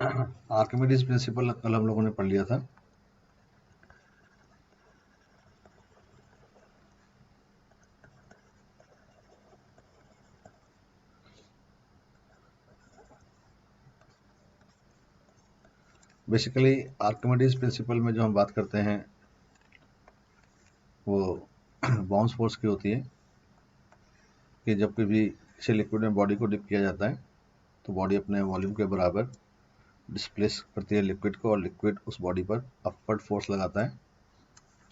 Archimedes principal कल हम लोगों ने पढ़ लिया था। बेसिकली आर्किमिडीज प्रिंसिपल में जो हम बात करते हैं वो बाउंस फोर्स की होती है कि जब कभी किसी लिक्विड में बॉडी को डिप किया जाता है तो बॉडी अपने वॉल्यूम के बराबर डिस्प्लेस करती है लिक्विड को, और लिक्विड उस बॉडी पर अपवर्ड फोर्स लगाता है,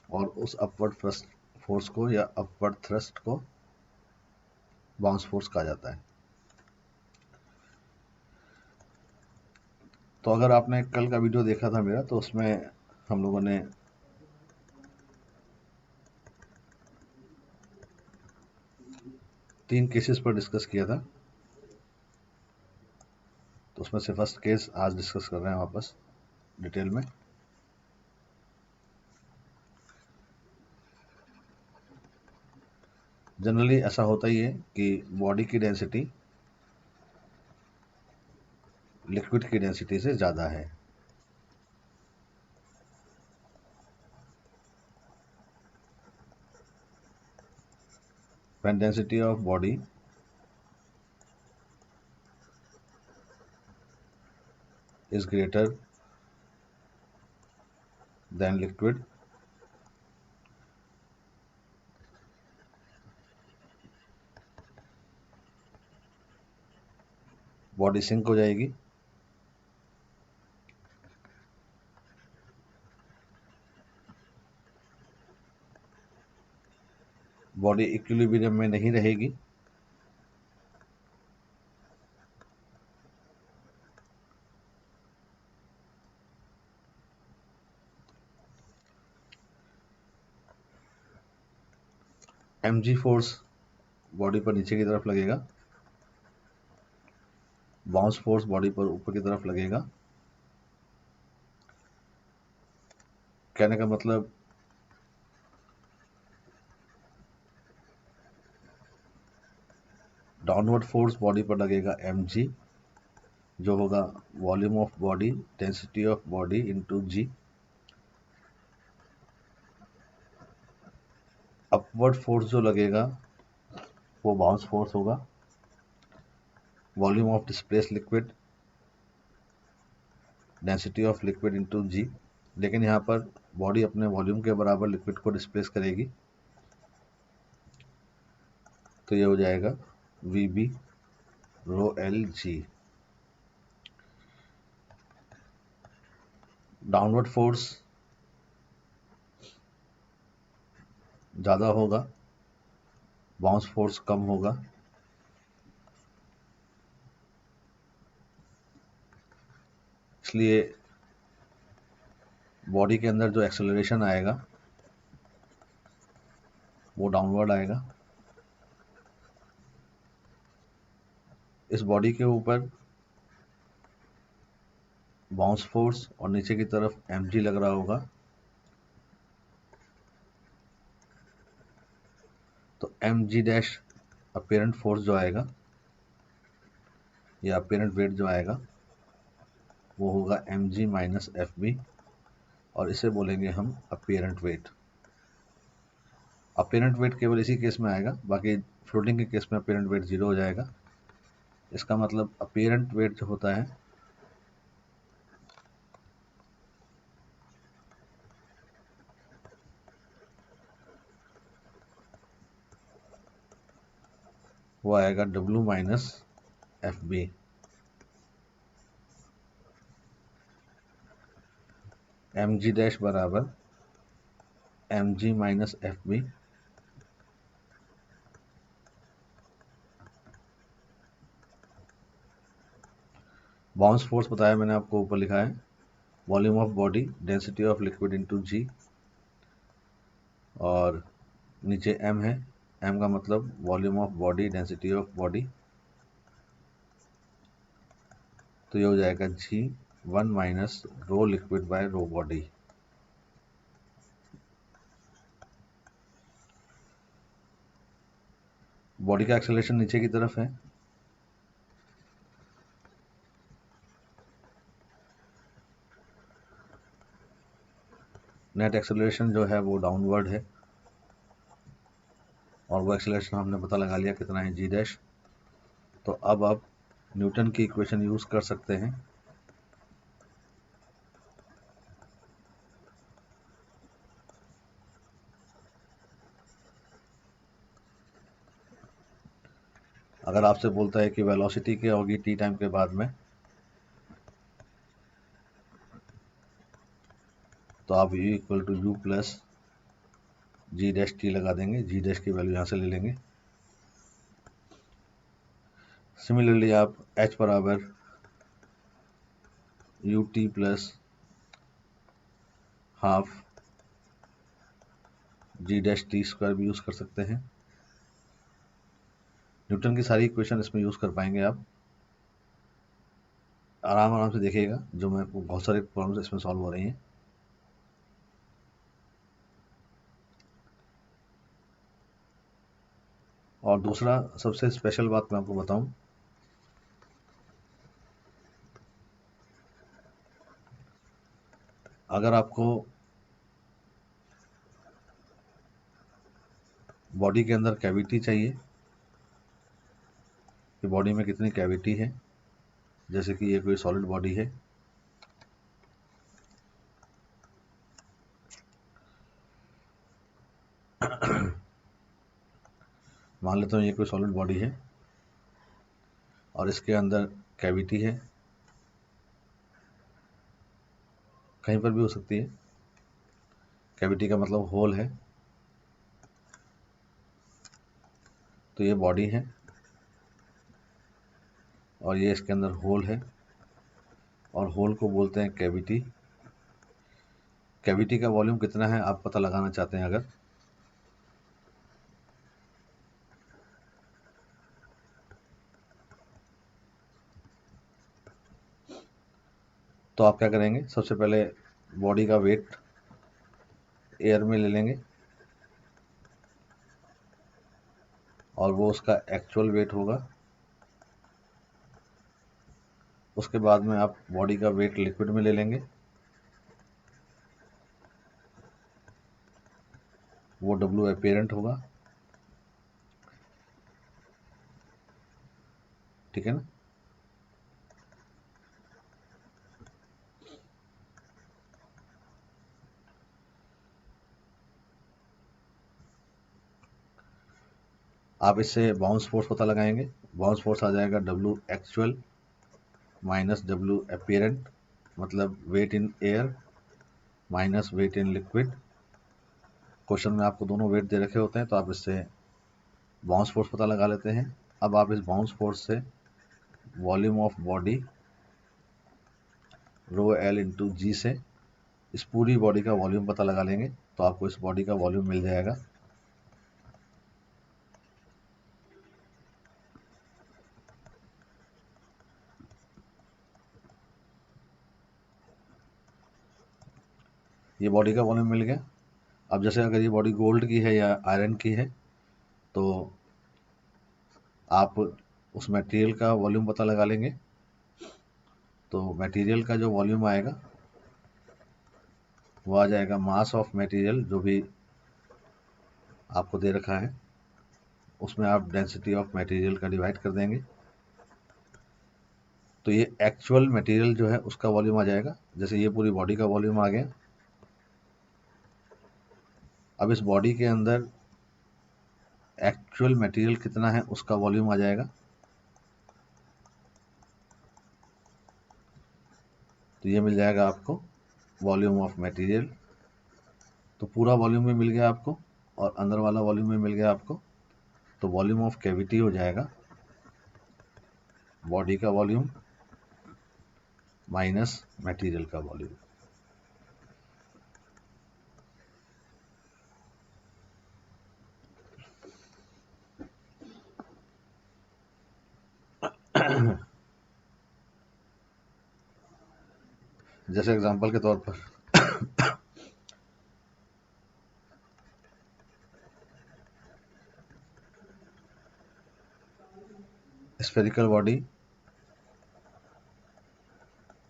और उस अपवर्ड फोर्स को या अपवर्ड थ्रस्ट को बाउंस फोर्स कहा जाता है। तो अगर आपने कल का वीडियो देखा था मेरा, तो उसमें हम लोगों ने तीन केसेस पर डिस्कस किया था। तो उसमें से फर्स्ट केस आज डिस्कस कर रहे हैं वापस डिटेल में। जनरली ऐसा होता ही है कि बॉडी की डेंसिटी लिक्विड की डेंसिटी से ज़्यादा है। When density of body is greater than liquid, body sink हो जाएगी। बॉडी इक्विलिब्रियम में नहीं रहेगी। mg फोर्स बॉडी पर नीचे की तरफ लगेगा, बाउंस फोर्स बॉडी पर ऊपर की तरफ लगेगा। कहने का मतलब डाउनवर्ड फोर्स बॉडी पर लगेगा mg, जो होगा volume of body density of body into g. Upward force जो लगेगा वो बाउंस फोर्स होगा, volume of displace liquid density of liquid into g. लेकिन यहाँ पर बॉडी अपने वॉल्यूम के बराबर लिक्विड को डिस्प्लेस करेगी, तो ये हो जाएगा V B rho L G. Downward force ज़्यादा होगा, बाउंस फोर्स कम होगा। इसलिए बॉडी के अंदर जो एक्सेलरेशन आएगा वो डाउनवर्ड आएगा। इस बॉडी के ऊपर बाउंस फोर्स और नीचे की तरफ mg लग रहा होगा, तो mg डैश अपीरेंट फोर्स जो आएगा या अपीरेंट वेट जो आएगा वो होगा mg माइनस एफ बी, और इसे बोलेंगे हम अपीरेंट वेट। अपीरेंट वेट केवल इसी केस में आएगा, बाकी फ्लोटिंग के केस में अपीरेंट वेट 0 हो जाएगा। इसका मतलब अपीरेंट वेट जो होता है वो आएगा W minus F B. mg dash बराबर mg minus F B. Bounce force बताया मैंने आपको, ऊपर लिखा है volume of body density of liquid into g, और नीचे m है, m का मतलब volume of body density of body, तो ये हो जाएगा g 1 minus rho liquid by rho body. Body का एक्सेलरेशन नीचे की तरफ है, नेट एक्सेलरेशन जो है वो डाउनवर्ड है, और वो एक्सेलरेशन हमने पता लगा लिया कितना है जी डैश। तो अब आप न्यूटन की इक्वेशन यूज़ कर सकते हैं। अगर आपसे बोलता है कि वेलोसिटी क्या होगी टी टाइम के बाद में, तो आप u equal to u plus g dash t लगा देंगे, जी डैश की वैल्यू यहाँ से ले लेंगे। सिमिलरली आप h बराबर u t plus half g dash t square भी यूज़ कर सकते हैं। न्यूटन की सारी इक्वेशन इसमें यूज़ कर पाएंगे आप। आराम आराम से देखिएगा, जो मैं बहुत सारे प्रॉब्लम्स इसमें सॉल्व हो रही हैं। और दूसरा सबसे स्पेशल बात मैं आपको बताऊं, अगर आपको बॉडी के अंदर कैविटी चाहिए कि बॉडी में कितनी कैविटी है, जैसे कि ये कोई सॉलिड बॉडी है, मान लेता हूँ ये कोई सॉलिड बॉडी है और इसके अंदर कैविटी है, कहीं पर भी हो सकती है। कैविटी का मतलब होल है। तो ये बॉडी है और ये इसके अंदर होल है, और होल को बोलते हैं कैविटी। कैविटी का वॉल्यूम कितना है आप पता लगाना चाहते हैं अगर, तो आप क्या करेंगे, सबसे पहले बॉडी का वेट एयर में ले लेंगे और वो उसका एक्चुअल वेट होगा। उसके बाद में आप बॉडी का वेट लिक्विड में ले लेंगे, वो डब्ल्यू अपीरेंट होगा, ठीक है ना। आप इससे बाउंस फोर्स पता लगाएंगे। बाउंस फोर्स आ जाएगा W actual minus W apparent, मतलब weight in air minus weight in liquid. Question में आपको दोनों वेट दे रखे होते हैं, तो आप इससे बाउंस फोर्स पता लगा लेते हैं। अब आप इस बाउंस फोर्स से volume of body rho L into g से इस पूरी बॉडी का वॉल्यूम पता लगा लेंगे, तो आपको इस बॉडी का वॉल्यूम मिल जाएगा। ये बॉडी का वॉल्यूम मिल गया। अब जैसे अगर ये बॉडी गोल्ड की है या आयरन की है, तो आप उस मटेरियल का वॉल्यूम पता लगा लेंगे। तो मटेरियल का जो वॉल्यूम आएगा वो आ जाएगा मास ऑफ मटेरियल, जो भी आपको दे रखा है उसमें आप डेंसिटी ऑफ मटेरियल का डिवाइड कर देंगे, तो ये एक्चुअल मटेरियल जो है उसका वॉल्यूम आ जाएगा। जैसे ये पूरी बॉडी का वॉल्यूम आ गया। अब इस बॉडी के अंदर एक्चुअल मटेरियल कितना है उसका वॉल्यूम आ जाएगा। तो ये मिल जाएगा आपको वॉल्यूम ऑफ मटेरियल। तो पूरा वॉल्यूम में मिल गया आपको और अंदर वाला वॉल्यूम में मिल गया आपको। तो वॉल्यूम ऑफ कैविटी हो जाएगा बॉडी का वॉल्यूम माइनस मटेरियल का वॉल्यूम। जैसे एग्जांपल के तौर पर स्फेरिकल बॉडी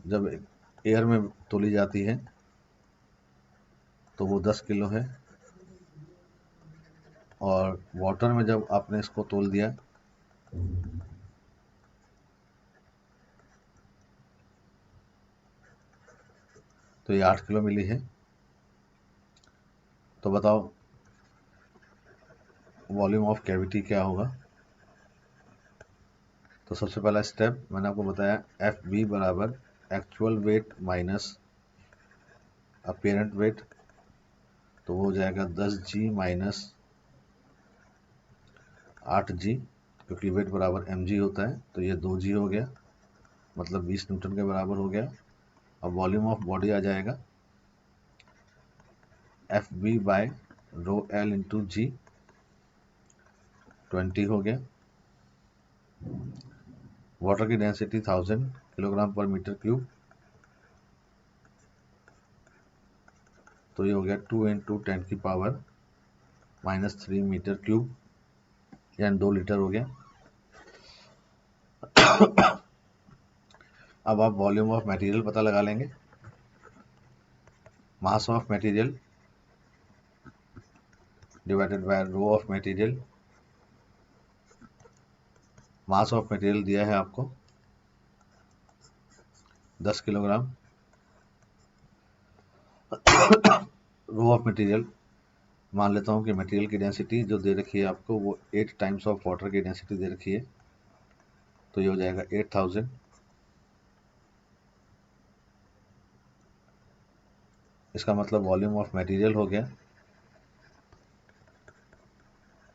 जब एयर में तोली जाती है तो वो 10 किलो है, और वाटर में जब आपने इसको तोल दिया तो ये 8 किलो मिली है। तो बताओ वॉल्यूम ऑफ कैविटी क्या होगा। तो सबसे पहला स्टेप मैंने आपको बताया, एफ बी बराबर actual weight minus apparent weight, तो वो हो जाएगा 10g माइनस 8g, क्योंकि वेट बराबर mg होता है, तो ये 2g हो गया, मतलब 20 न्यूटन के बराबर हो गया। अब वॉल्यूम ऑफ बॉडी आ जाएगा F B by rho L into g, 20 हो गया। वाटर की डेंसिटी 1000 किलोग्राम पर मीटर क्यूब, तो ये हो गया 2 इंटू 10 की पावर -3 मीटर क्यूब, यानी 2 लीटर हो गया। अब आप वॉल्यूम ऑफ मटेरियल पता लगा लेंगे। Mass of material divided by rho of material. Mass of material दिया है आपको 10 किलोग्राम। रो ऑफ मटेरियल मान लेता हूँ कि मटेरियल की डेंसिटी जो दे रखी है आपको वो 8 टाइम्स ऑफ वाटर की डेंसिटी दे रखी है, तो ये हो जाएगा 8000। इसका मतलब वॉल्यूम ऑफ मटेरियल हो गया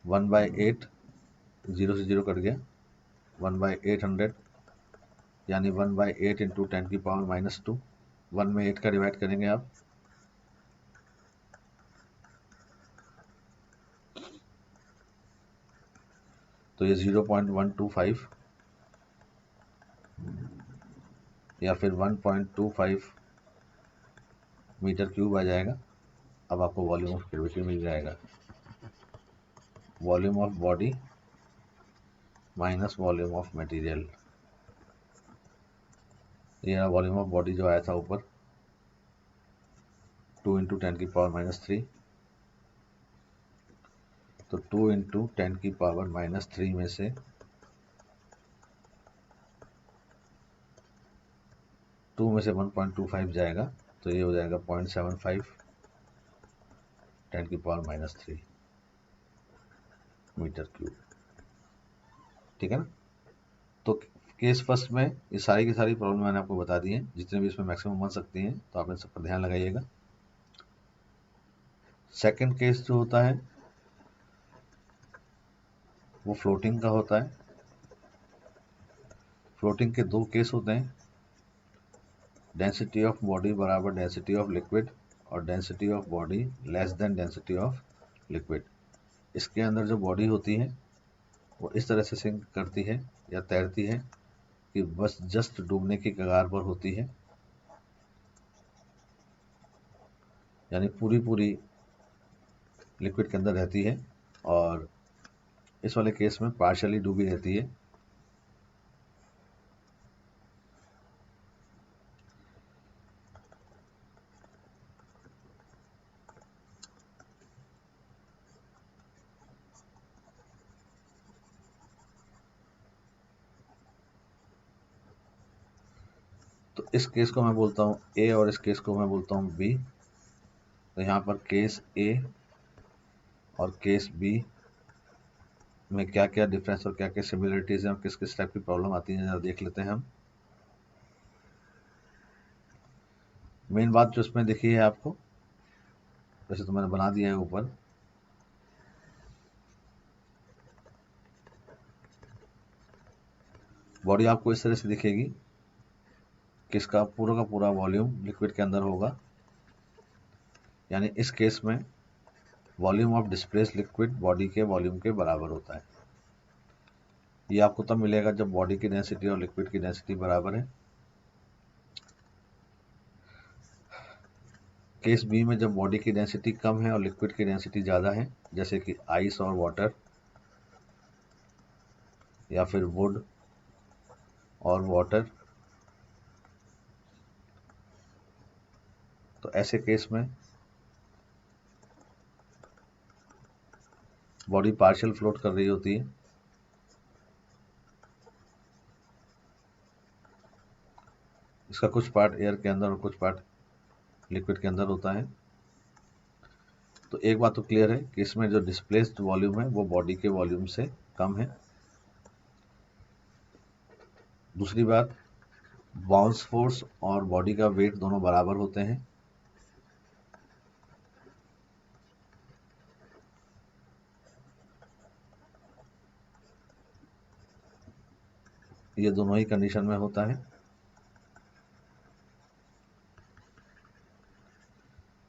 1/8, 0 से 0 कट गया, 1/800, यानी 1/8 इंटू 10 की पावर -2। 1 में 8 का डिवाइड करेंगे आप, तो ये 0.125 या फिर 1.25 मीटर क्यूब आ जाएगा। अब आपको वॉल्यूम ऑफ कैविटी मिल जाएगा, volume of body minus volume of material. ये वॉल्यूम ऑफ बॉडी जो आया था ऊपर 2 इंटू 10 की पावर -3, तो 2 इंटू 10 की पावर -3 में से 2 में से 1.25 जाएगा, तो ये हो जाएगा 0.75 10 की पावर -3 मीटर क्यूब। ठीक है ना। तो केस फर्स्ट में ये सारी की सारी प्रॉब्लम मैंने आपको बता दी हैं, जितने भी इसमें मैक्सिमम बन सकती हैं, तो आप इन सब पर ध्यान लगाइएगा। सेकंड केस जो होता है वो फ्लोटिंग का होता है। फ्लोटिंग के 2 केस होते हैं, डेंसिटी ऑफ बॉडी बराबर डेंसिटी ऑफ लिक्विड और density of body less than density of liquid. इसके अंदर जो बॉडी होती है वो इस तरह से सिंक करती है या तैरती है कि बस जस्ट डूबने की कगार पर होती है, यानी पूरी पूरी लिक्विड के अंदर रहती है, और इस वाले केस में पार्शियली डूबी रहती है। तो इस केस को मैं बोलता हूँ ए और इस केस को मैं बोलता हूँ बी। तो यहाँ पर केस ए और केस बी में क्या क्या डिफरेंस और क्या क्या सिमिलरिटीज हैं और किस किस टाइप की प्रॉब्लम आती है जरा देख लेते हैं हम। मेन बात जो इसमें दिखी है आपको, वैसे तो मैंने बना दिया है ऊपर, बॉडी आपको इस तरह से दिखेगी कि इसका पूरा का पूरा वॉल्यूम लिक्विड के अंदर होगा, यानी इस केस में volume of displace liquid body के वॉल्यूम के बराबर होता है। ये आपको तब मिलेगा जब बॉडी की डेंसिटी और लिक्विड की डेंसिटी बराबर है। केस बी में जब बॉडी की डेंसिटी कम है और लिक्विड की डेंसिटी ज़्यादा है, जैसे कि आइस और वाटर या फिर वुड और वाटर, तो ऐसे केस में बॉडी पार्शियल फ्लोट कर रही होती है। इसका कुछ पार्ट एयर के अंदर और कुछ पार्ट लिक्विड के अंदर होता है। तो एक बात तो क्लियर है कि इसमें जो डिस्प्लेस्ड वॉल्यूम है वो बॉडी के वॉल्यूम से कम है। दूसरी बात, बाउंस फोर्स और बॉडी का वेट दोनों बराबर होते हैं। ये दोनों ही कंडीशन में होता है।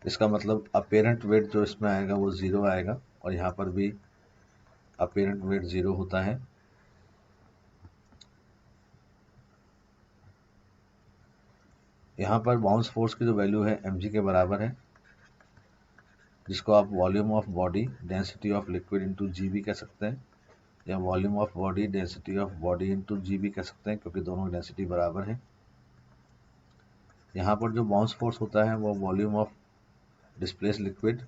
इसका मतलब अपेरेंट वेट जो इसमें आएगा वो 0 आएगा, और यहाँ पर भी अपेरेंट वेट 0 होता है। यहाँ पर बाउंस फोर्स की जो वैल्यू है mg के बराबर है, जिसको आप volume of body density of liquid into g भी कह सकते हैं, या volume of body density of body into g भी कह सकते हैं, क्योंकि दोनों डेंसिटी बराबर है। यहाँ पर जो बाउंस फोर्स होता है वो वॉल्यूम ऑफ डिस्प्लेस लिक्विड,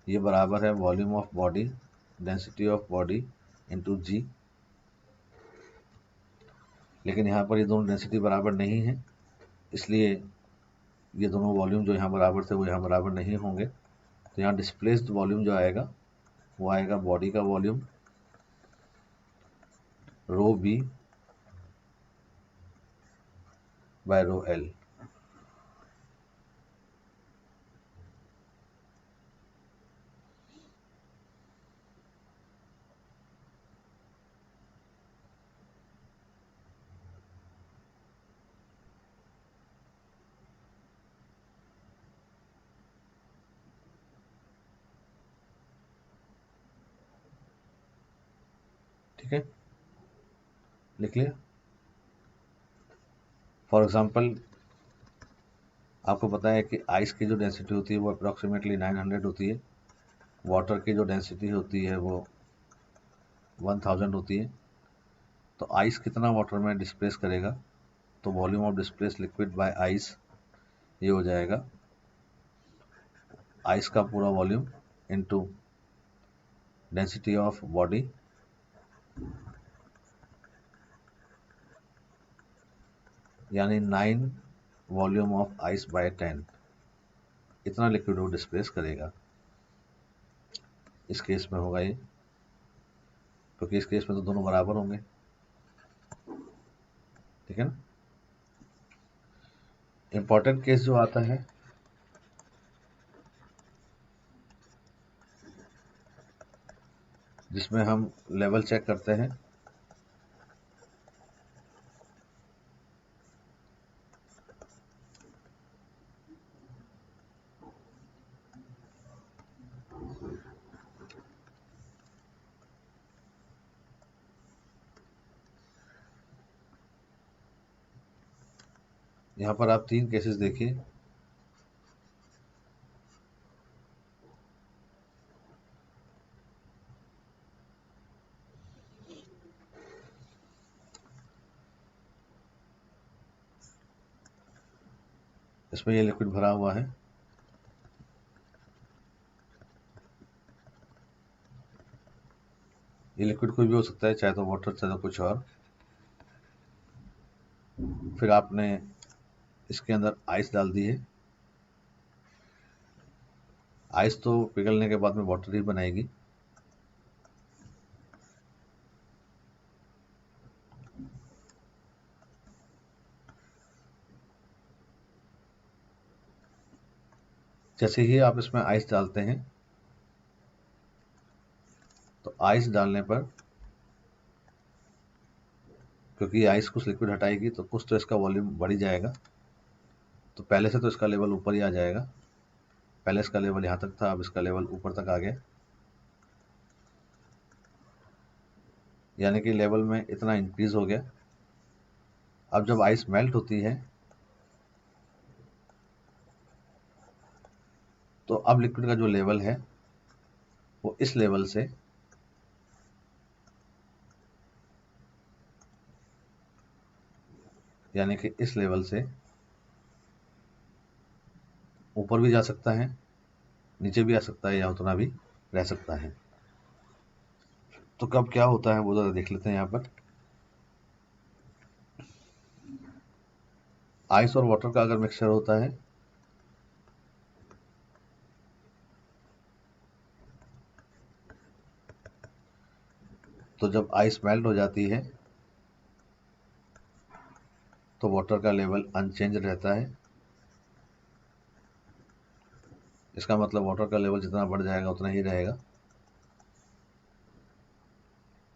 ये बराबर है volume of body density of body into g. लेकिन यहाँ पर ये दोनों डेंसिटी बराबर नहीं है, इसलिए ये दोनों वॉल्यूम जो यहाँ बराबर थे वो यहाँ बराबर नहीं होंगे। तो यहाँ डिस्प्लेस्ड वॉल्यूम जो आएगा वो आएगा बॉडी का volume row B by rho L. ठीक है, लिख लिया। फॉर एग्जांपल, आपको पता है कि आइस की जो डेंसिटी होती है वो अप्रॉक्सीमेटली 900 होती है, वाटर की जो डेंसिटी होती है वो 1000 होती है। तो आइस कितना वाटर में डिस्प्लेस करेगा, तो volume of displace liquid bye ice ये हो जाएगा आइस का पूरा volume into density of body यानी 9 वॉल्यूम ऑफ आइस बाय 10, इतना लिक्विड वो डिस्प्लेस करेगा। इस केस में होगा ये, क्योंकि इस केस में तो दोनों बराबर होंगे। ठीक है ना। इंपॉर्टेंट केस जो आता है जिसमें हम लेवल चेक करते हैं, यहाँ पर आप 3 केसेस देखिए। इसमें ये लिक्विड भरा हुआ है, ये लिक्विड कोई भी हो सकता है, चाहे तो वाटर चाहे तो कुछ और। फिर आपने इसके अंदर आइस डाल दी है, आइस तो पिघलने के बाद में वाटर ही बनाएगी। जैसे ही आप इसमें आइस डालते हैं तो आइस डालने पर, क्योंकि आइस कुछ लिक्विड हटाएगी तो कुछ तो इसका वॉल्यूम बढ़ ही जाएगा। तो पहले से तो इसका लेवल ऊपर ही आ जाएगा, पहले इसका लेवल यहाँ तक था, अब इसका लेवल ऊपर तक आ गया, यानी कि लेवल में इतना इंक्रीज हो गया। अब जब आइस मेल्ट होती है तो अब लिक्विड का जो लेवल है वो इस लेवल से यानी कि इस लेवल से ऊपर भी जा सकता है, नीचे भी आ सकता है, या उतना भी रह सकता है। तो कब क्या होता है वो ज़रा देख लेते हैं यहाँ पर। आइस और वाटर का अगर मिक्सचर होता है तो जब आइस मेल्ट हो जाती है तो वाटर का लेवल अनचेंज रहता है। इसका मतलब वाटर का लेवल जितना बढ़ जाएगा उतना ही रहेगा।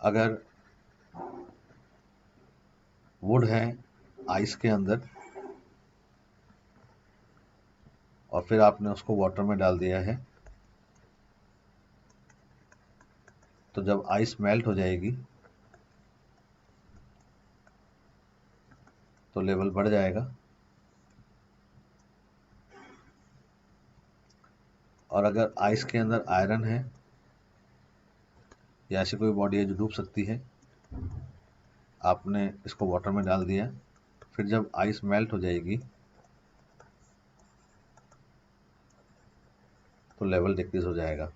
अगर वुड है आइस के अंदर और फिर आपने उसको वाटर में डाल दिया है तो जब आइस मेल्ट हो जाएगी तो लेवल बढ़ जाएगा। और अगर आइस के अंदर आयरन है या ऐसी कोई बॉडी है जो डूब सकती है, आपने इसको वाटर में डाल दिया, फिर जब आइस मेल्ट हो जाएगी तो लेवल डिक्रीज हो जाएगा।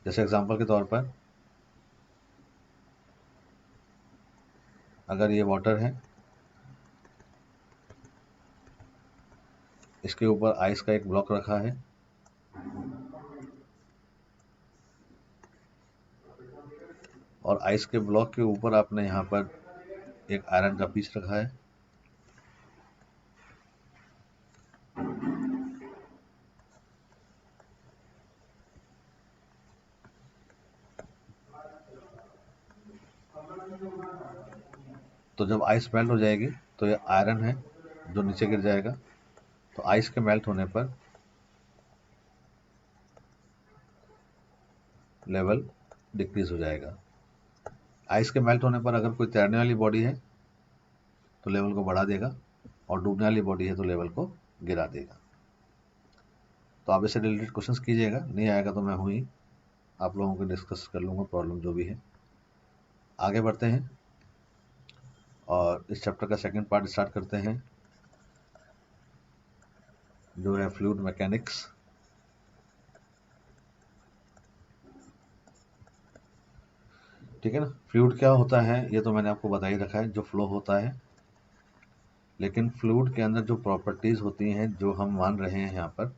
जैसे एग्जांपल के तौर पर अगर ये वाटर है, इसके ऊपर आइस का एक ब्लॉक रखा है और आइस के ब्लॉक के ऊपर आपने यहाँ पर एक आयरन का पीस रखा है। तो जब आइस मेल्ट हो जाएगी तो ये आयरन है जो नीचे गिर जाएगा। तो आइस के मेल्ट होने पर लेवल डिक्रीज हो जाएगा। आइस के मेल्ट होने पर अगर कोई तैरने वाली बॉडी है तो लेवल को बढ़ा देगा और डूबने वाली बॉडी है तो लेवल को गिरा देगा। तो आप इससे रिलेटेड क्वेश्चंस कीजिएगा, नहीं आएगा तो मैं हूँ ही, आप लोगों को डिस्कस कर लूँगा प्रॉब्लम जो भी है। आगे बढ़ते हैं और इस चैप्टर का सेकंड पार्ट स्टार्ट करते हैं जो है फ्लूइड मैकेनिक्स। ठीक है ना। फ्लूइड क्या होता है ये तो मैंने आपको बता ही रखा है, जो फ्लो होता है। लेकिन फ्लूइड के अंदर जो प्रॉपर्टीज होती हैं जो हम मान रहे हैं यहाँ पर,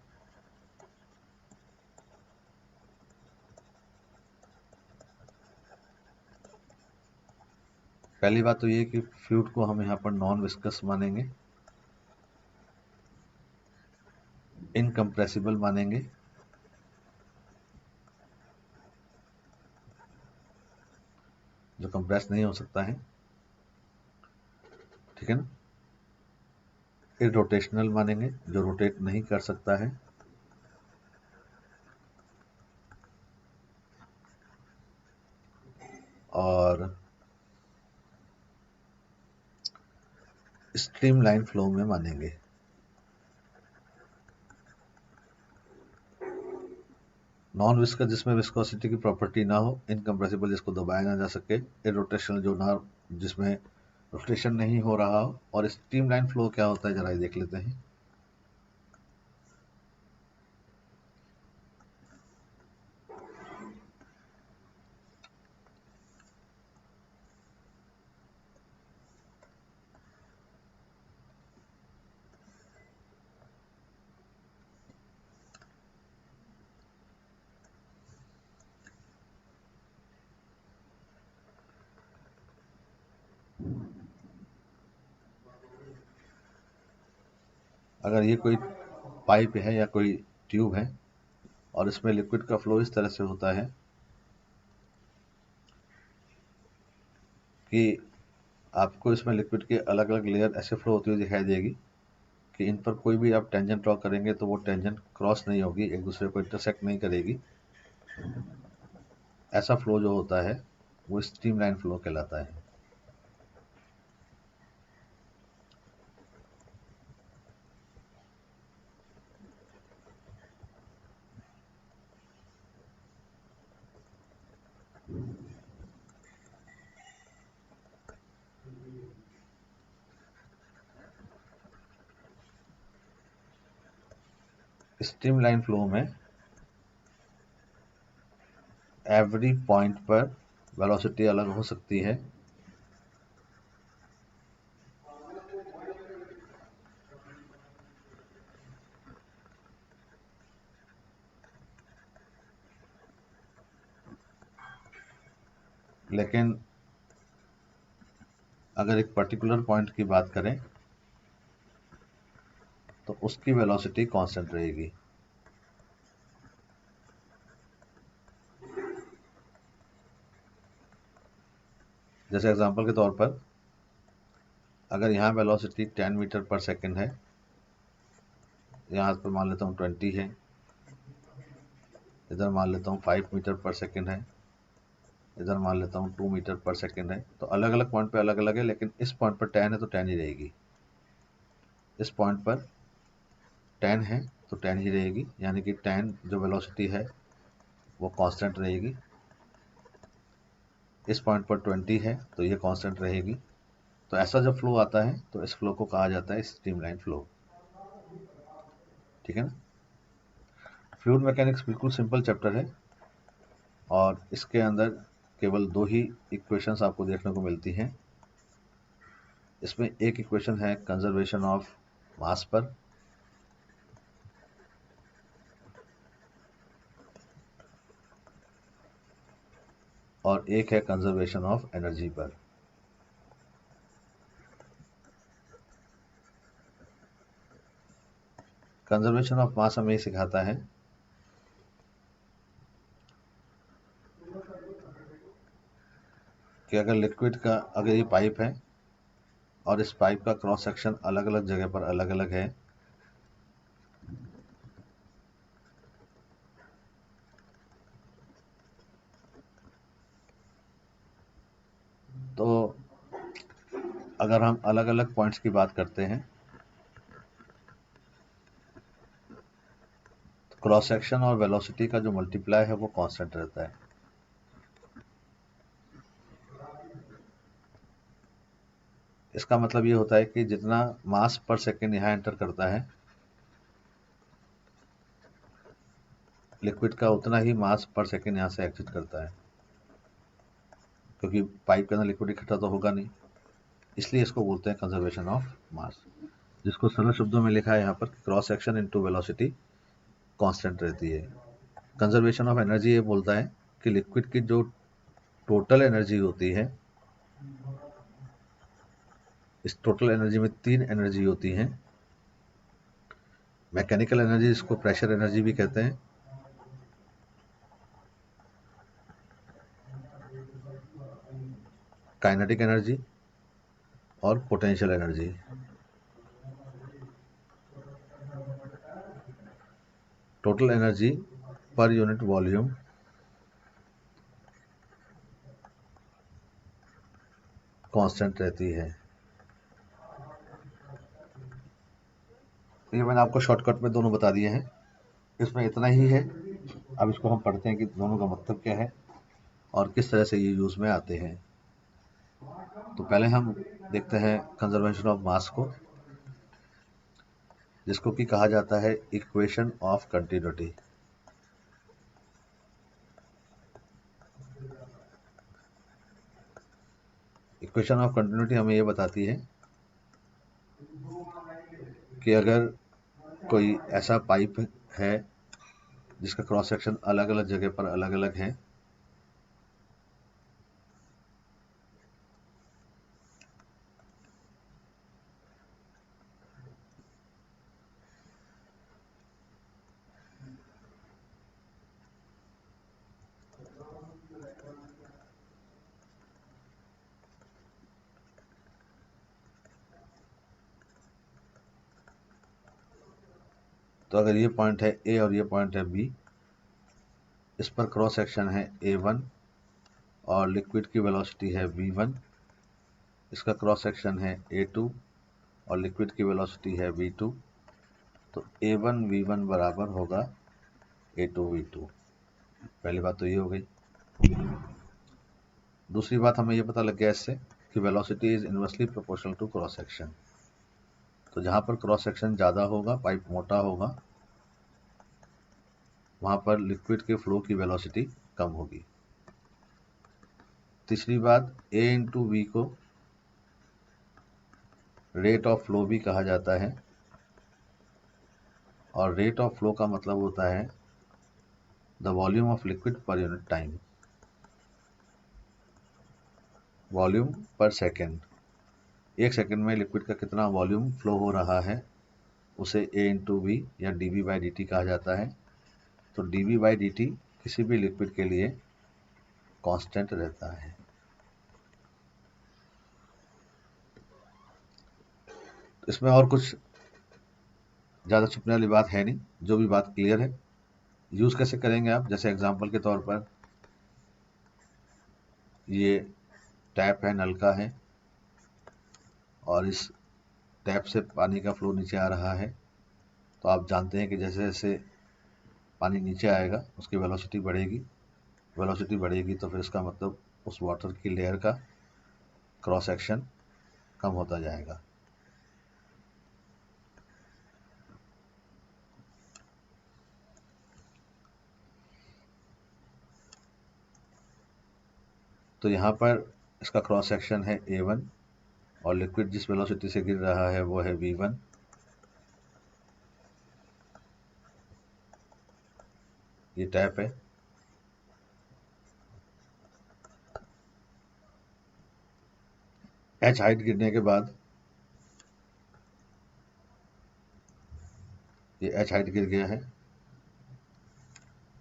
पहली बात तो ये कि फ्लूइड को हम यहाँ पर नॉन विस्कस मानेंगे, इनकम्प्रेसिबल मानेंगे, जो कंप्रेस नहीं हो सकता है। ठीक है ना। इरोटेशनल मानेंगे, जो रोटेट नहीं कर सकता है। और स्ट्रीमलाइन फ्लो में मानेंगे। नॉन विस्कस जिसमें विस्कोसिटी की प्रॉपर्टी ना हो, इनकम्प्रेसिबल जिसको दबाया ना जा सके, इरोटेशनल जो ना जिसमें रोटेशन नहीं हो रहा हो। और स्ट्रीमलाइन फ्लो क्या होता है जरा ये देख लेते हैं। अगर ये कोई पाइप है या कोई ट्यूब है और इसमें लिक्विड का फ्लो इस तरह से होता है कि आपको इसमें लिक्विड के अलग अलग लेयर ऐसे फ्लो होती हुई दिखाई देगी कि इन पर कोई भी आप टेंजेंट ड्रॉ करेंगे तो वो टेंजेंट क्रॉस नहीं होगी, एक दूसरे को इंटरसेक्ट नहीं करेगी। ऐसा फ्लो जो होता है वो स्ट्रीमलाइन फ्लो कहलाता है। स्ट्रीमलाइन फ्लो में एवरी पॉइंट पर वेलोसिटी अलग हो सकती है, लेकिन अगर एक पर्टिकुलर पॉइंट की बात करें तो उसकी वेलोसिटी कांस्टेंट रहेगी। जैसे एग्जांपल के तौर पर अगर यहाँ वेलोसिटी 10 मीटर पर सेकंड है, यहाँ पर मान लेता हूँ 20 है, इधर मान लेता हूँ 5 मीटर पर सेकंड है, इधर मान लेता हूँ 2 मीटर पर सेकंड है, तो अलग अलग पॉइंट पे अलग अलग है, लेकिन इस पॉइंट पर 10 है तो 10 ही रहेगी, इस पॉइंट पर 10 है तो 10 ही रहेगी, यानी कि 10 जो वेलोसिटी है वो कांस्टेंट रहेगी। इस पॉइंट पर 20 है तो ये कांस्टेंट रहेगी। तो ऐसा जब फ्लो आता है तो इस फ्लो को कहा जाता है स्ट्रीमलाइन फ्लो। ठीक है ना। फ्लूइड मैकेनिक्स बिल्कुल सिंपल चैप्टर है और इसके अंदर केवल 2 ही इक्वेशंस आपको देखने को मिलती हैं। इसमें एक इक्वेशन है कंजर्वेशन ऑफ मास पर, और एक है कंजर्वेशन ऑफ एनर्जी पर। कंजर्वेशन ऑफ मास हमें सिखाता है कि अगर लिक्विड का, अगर ये पाइप है और इस पाइप का क्रॉस सेक्शन अलग अलग जगह पर अलग अलग है, तो अगर हम अलग अलग पॉइंट्स की बात करते हैं तो क्रॉस सेक्शन और वेलोसिटी का जो मल्टीप्लाई है वो कांस्टेंट रहता है। इसका मतलब ये होता है कि जितना मास पर सेकेंड यहाँ एंटर करता है लिक्विड का, उतना ही मास पर सेकेंड यहाँ से एग्जिट करता है, क्योंकि पाइप के अंदर लिक्विड इकट्ठा तो होगा नहीं, इसलिए इसको बोलते हैं कंजर्वेशन ऑफ मास, जिसको सरल शब्दों में लिखा है यहाँ पर cross section into velocity constant रहती है। कंजर्वेशन ऑफ एनर्जी ये बोलता है कि लिक्विड की जो टोटल एनर्जी होती है, इस टोटल एनर्जी में 3 एनर्जी होती हैं। मैकेनिकल एनर्जी, जिसको प्रेशर एनर्जी भी कहते हैं, काइनेटिक एनर्जी और potential energy. Total energy per unit volume constant रहती है। ये मैंने आपको शॉर्टकट में दोनों बता दिए हैं, इसमें इतना ही है। अब इसको हम पढ़ते हैं कि दोनों का मतलब क्या है और किस तरह से ये यूज में आते हैं। तो पहले हम देखते हैं कंजर्वेशन ऑफ मास को, जिसको कि कहा जाता है equation of continuity. Equation of continuity हमें ये बताती है कि अगर कोई ऐसा पाइप है जिसका क्रॉस सेक्शन अलग अलग जगह पर अलग अलग है, तो अगर ये पॉइंट है ए और ये पॉइंट है बी, इस पर क्रॉस सेक्शन है A1 और लिक्विड की वेलोसिटी है V1, इसका क्रॉस सेक्शन है A2 और लिक्विड की वेलोसिटी है V2, तो A1 V1 बराबर होगा A2 V2। पहली बात तो ये हो गई। दूसरी बात हमें ये पता लग गया इससे कि velocity is inversely proportional to cross section. तो जहाँ पर क्रॉस सेक्शन ज़्यादा होगा, पाइप मोटा होगा, वहाँ पर लिक्विड के फ्लो की वेलोसिटी कम होगी। तीसरी बात, ए इंटू वी को रेट ऑफ फ्लो भी कहा जाता है, और रेट ऑफ फ्लो का मतलब होता है the volume of liquid per unit time, volume per second. एक सेकेंड में लिक्विड का कितना वॉल्यूम फ्लो हो रहा है उसे ए इंटू वी या D V by D T कहा जाता है। तो D V by D T किसी भी लिक्विड के लिए कांस्टेंट रहता है। इसमें और कुछ ज़्यादा छुपने वाली बात है नहीं, जो भी बात क्लियर है। यूज़ कैसे करेंगे आप, जैसे एग्जांपल के तौर पर ये टैप है, नलका है, और इस टैप से पानी का फ्लो नीचे आ रहा है। तो आप जानते हैं कि जैसे जैसे पानी नीचे आएगा उसकी वेलोसिटी बढ़ेगी, वेलोसिटी बढ़ेगी तो फिर इसका मतलब उस वाटर की लेयर का क्रॉस सेक्शन कम होता जाएगा। तो यहाँ पर इसका क्रॉस सेक्शन है A1, और लिक्विड जिस वेलोसिटी से गिर रहा है वो है V1। ये टैप है, H हाइट गिरने के बाद, ये H हाइट गिर गया है,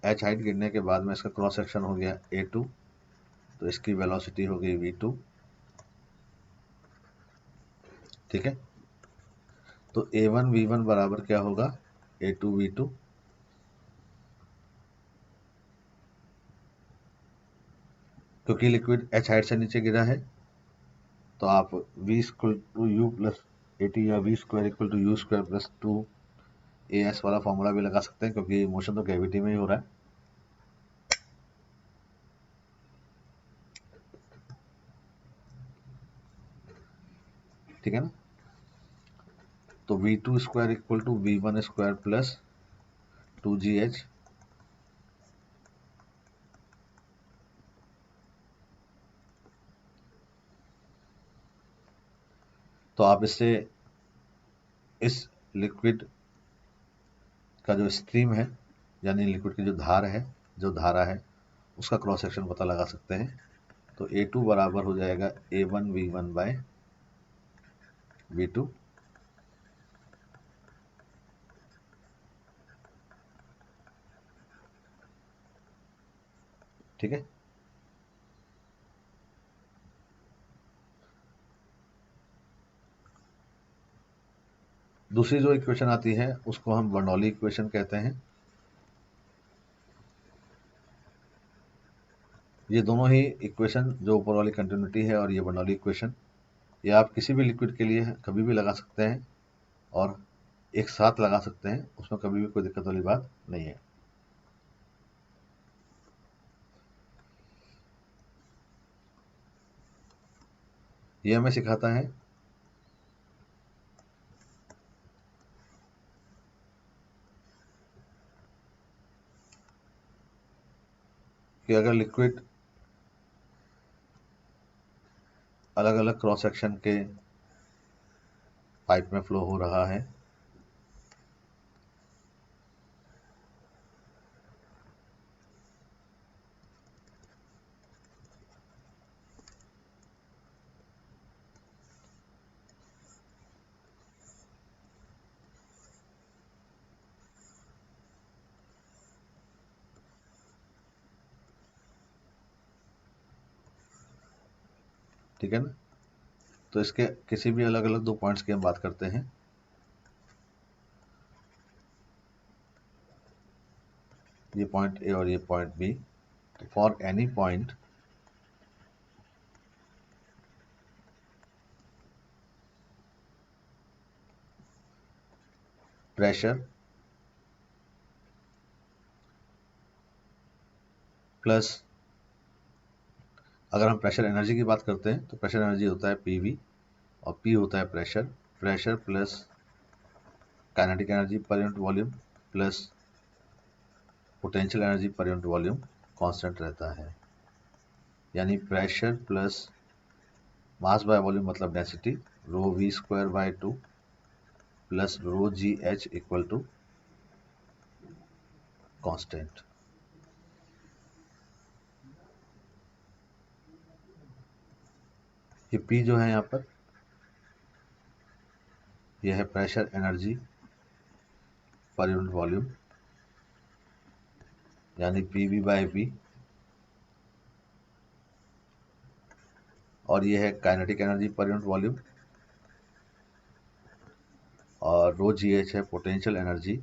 H हाइट गिरने के बाद में इसका क्रॉस सेक्शन हो गया A2, तो इसकी वेलोसिटी हो गई V2। ठीक है, तो A1 V1 बराबर क्या होगा, A2 V2। क्योंकि लिक्विड H हाइट से नीचे गिरा है तो आप V equal to u plus A2 या V square equal to u square plus 2AS वाला फॉर्मूला भी लगा सकते हैं, क्योंकि मोशन तो कैविटी में ही हो रहा है। ठीक है ना, तो V2 square equal to V1 square plus 2GH। तो आप इससे इस लिक्विड का जो स्ट्रीम है, यानी लिक्विड की जो धार है, जो धारा है, उसका क्रॉस सेक्शन पता लगा सकते हैं। तो A2 बराबर हो जाएगा A1 V1 बाय V2। ठीक है, दूसरी जो इक्वेशन आती है उसको हम बर्नौली इक्वेशन कहते हैं। ये दोनों ही इक्वेशन, जो ऊपर वाली कंटिन्यूटी है और ये बर्नौली इक्वेशन, ये आप किसी भी लिक्विड के लिए कभी भी लगा सकते हैं और एक साथ लगा सकते हैं, उसमें कभी भी कोई दिक्कत वाली बात नहीं है। ये हमें सिखाता है कि अगर लिक्विड अलग अलग क्रॉस सेक्शन के पाइप में फ्लो हो रहा है, ठीक है ना, तो इसके किसी भी अलग अलग दो पॉइंट्स की हम बात करते हैं। ये पॉइंट ए और ये point B. For any point pressure plus, अगर हम प्रेशर एनर्जी की बात करते हैं तो प्रेशर एनर्जी होता है PV, और P होता है pressure. Pressure plus kinetic energy per unit volume plus potential energy per unit volume constant रहता है। यानी pressure plus mass by volume मतलब density, rho V square by 2 plus rho g h equal to constant. ये P जो है यहाँ पर, यह है pressure energy per unit volume, यानी पी वी बाई पी, और ये है kinetic energy per unit volume, और रो जी एच है potential energy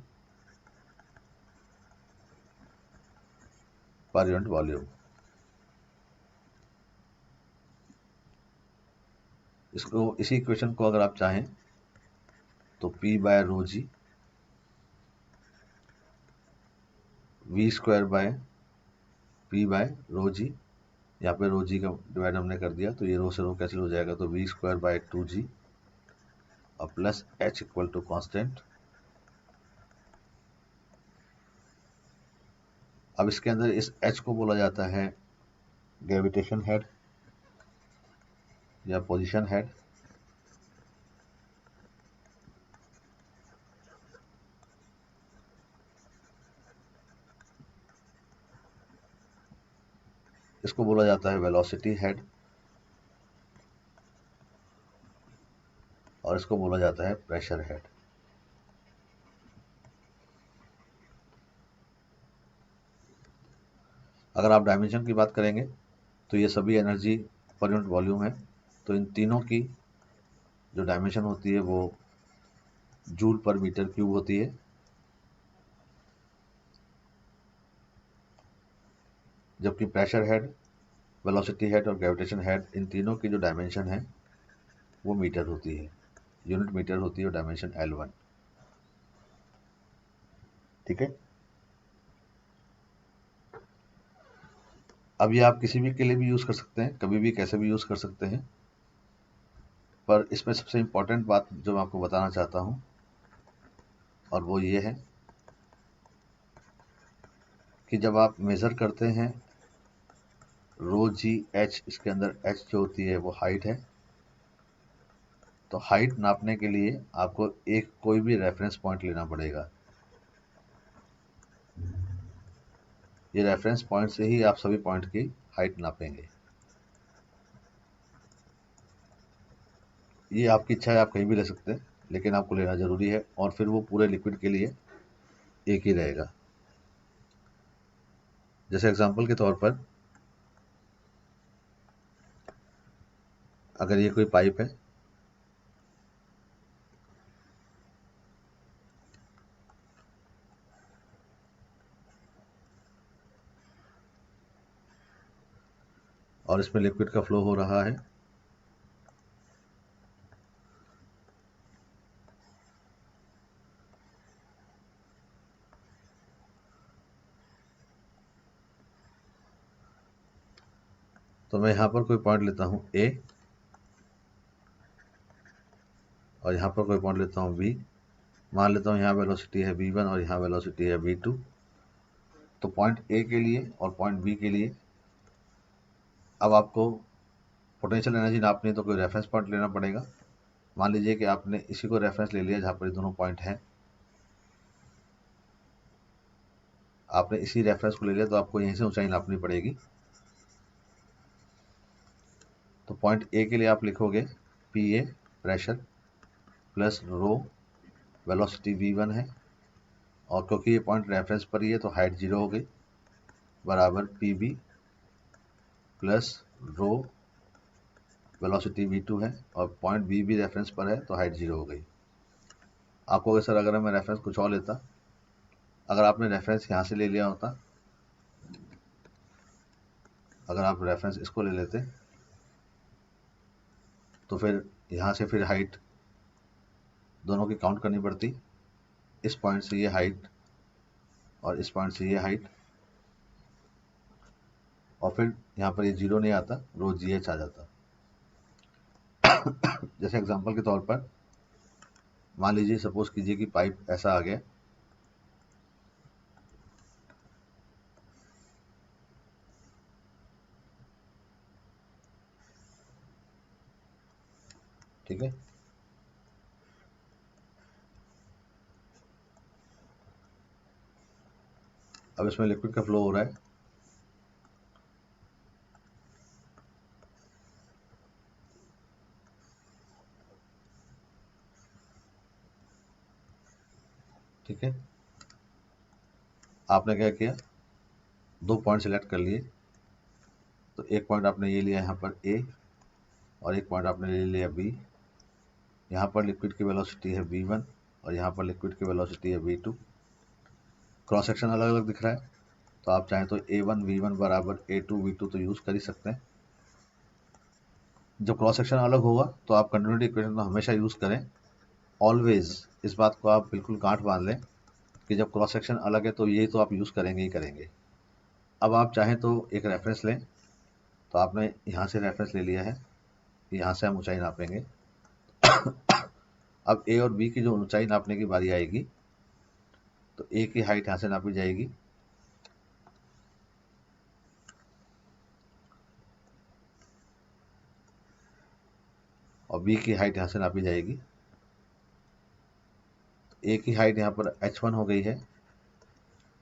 per unit volume. इसको इसी इक्वेशन को अगर आप चाहें तो P by rho g V square by P by rho g, यहाँ पे रो जी का डिवाइड हमने कर दिया तो ये रो से रो कैंसिल हो जाएगा, तो वी स्क्वायर बाय 2g और plus h equal to constant. अब इसके अंदर इस h को बोला जाता है ग्रेविटेशन हेड या पोजीशन हेड। इसको बोला जाता है वेलोसिटी हेड, और इसको बोला जाता है प्रेशर हेड। अगर आप डायमेंशन की बात करेंगे तो ये सभी एनर्जी पर यूनिट वॉल्यूम है, तो इन तीनों की जो डायमेंशन होती है वो जूल पर मीटर क्यूब होती है। जबकि प्रेशर हेड, वेलोसिटी हेड और ग्रेविटेशन हेड, इन तीनों की जो डायमेंशन है वो मीटर होती है, यूनिट मीटर होती है और डायमेंशन L1। ठीक है। अब ये आप किसी भी के लिए भी यूज कर सकते हैं, कभी भी कैसे भी यूज कर सकते हैं, पर इसमें सबसे इंपॉर्टेंट बात जो मैं आपको बताना चाहता हूं और वो ये है कि जब आप मेजर करते हैं रो जी एच, इसके अंदर एच जो होती है वो हाइट है, तो हाइट नापने के लिए आपको एक कोई भी रेफरेंस पॉइंट लेना पड़ेगा। ये रेफरेंस पॉइंट से ही आप सभी पॉइंट की हाइट नापेंगे। ये आपकी इच्छा है, आप कहीं भी ले सकते हैं, लेकिन आपको लेना जरूरी है, और फिर वो पूरे लिक्विड के लिए एक ही रहेगा। जैसे एग्जांपल के तौर पर अगर ये कोई पाइप है, और इसमें लिक्विड का फ्लो हो रहा है, तो मैं यहाँ पर कोई पॉइंट लेता हूँ A, और यहाँ पर कोई पॉइंट लेता हूँ B। मान लेता हूँ यहाँ वेलोसिटी है v1 और यहाँ वेलोसिटी है v2। तो पॉइंट A के लिए और पॉइंट B के लिए अब आपको पोटेंशियल एनर्जी नापनी है तो कोई रेफरेंस पॉइंट लेना पड़ेगा। मान लीजिए कि आपने इसी को रेफरेंस ले लिया जहाँ पर ये दोनों पॉइंट हैं, आपने इसी रेफरेंस को ले लिया, तो आपको यहीं से ऊंचाई नापनी पड़ेगी। तो पॉइंट ए के लिए आप लिखोगे P A pressure plus rho velocity v1 है, और क्योंकि ये पॉइंट रेफरेंस पर ही है तो हाइट 0 हो गई, बराबर P B plus rho velocity v2 है, और पॉइंट बी भी रेफरेंस पर है तो हाइट 0 हो गई। आपको सर अगर मैं रेफरेंस कुछ और लेता, अगर आपने रेफरेंस यहाँ से ले लिया होता, अगर आप रेफरेंस इसको ले लेते तो फिर यहाँ से फिर हाइट दोनों की काउंट करनी पड़ती, इस पॉइंट से ये हाइट और इस पॉइंट से ये हाइट, और फिर यहाँ पर ये 0 नहीं आता, रो जी एच आ जाता। जैसे एग्जांपल के तौर पर मान लीजिए, सपोज कीजिए कि पाइप ऐसा आ गया, ठीक है। अब इसमें लिक्विड का फ्लो हो रहा है, ठीक है। आपने क्या किया, 2 पॉइंट सिलेक्ट कर लिए। तो एक पॉइंट आपने ये लिया यहाँ पर ए, और एक पॉइंट आपने ले लिया बी। यहाँ पर लिक्विड की वेलोसिटी है v1 और यहाँ पर लिक्विड की वेलोसिटी है v2। क्रॉस सेक्शन अलग अलग दिख रहा है, तो आप चाहें तो a1 v1 बराबर a2 v2 तो यूज़ कर ही सकते हैं। जब क्रॉस सेक्शन अलग होगा तो आप कंटिन्यूटी इक्वेशन को हमेशा यूज़ करें। ऑलवेज इस बात को आप बिल्कुल गांठ बांध लें कि जब क्रॉस सेक्शन अलग है तो ये तो आप यूज़ करेंगे ही करेंगे। अब आप चाहें तो एक रेफरेंस लें, तो आपने यहाँ से रेफरेंस ले लिया है, यहाँ से हम ऊंचाई नापेंगे। अब ए और बी की जो ऊंचाई नापने की बारी आएगी, तो ए की हाइट यहाँ से नापी जाएगी, और बी की हाइट यहाँ से नापी जाएगी। ए की हाइट यहाँ पर h1 हो गई है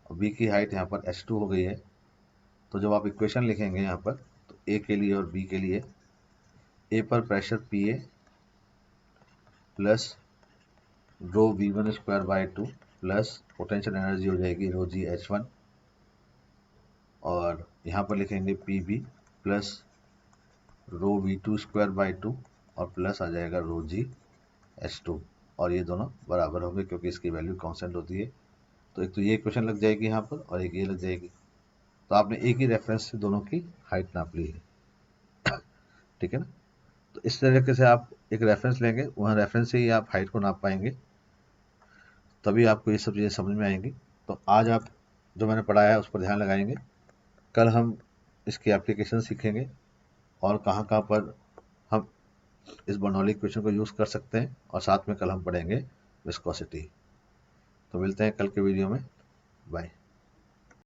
और बी की हाइट यहाँ पर h2 हो गई है। तो जब आप इक्वेशन लिखेंगे यहाँ पर, तो ए के लिए और बी के लिए, ए पर pressure P A plus rho v1 square by 2 plus potential energy हो जाएगी रो जी h1, और यहाँ पर लिखेंगे P B plus rho v2 square by 2 और प्लस आ जाएगा रो जी h2, और ये दोनों बराबर होंगे क्योंकि इसकी वैल्यू कांस्टेंट होती है। तो एक तो ये इक्वेशन लग जाएगी यहाँ पर और एक ये लग जाएगी। तो आपने एक ही रेफरेंस से दोनों की हाइट नाप ली है, ठीक है ना। तो इस तरीके से आप एक रेफरेंस लेंगे, वहाँ रेफरेंस से ही आप हाइट को नाप पाएंगे, तभी आपको ये सब चीज़ें समझ में आएंगी। तो आज आप जो मैंने पढ़ाया है उस पर ध्यान लगाएंगे। कल हम इसकी एप्लीकेशन सीखेंगे और कहाँ कहाँ पर हम इस बर्नौली इक्वेशन को यूज़ कर सकते हैं, और साथ में कल हम पढ़ेंगे विस्कोसिटी। तो मिलते हैं कल के वीडियो में, बाय।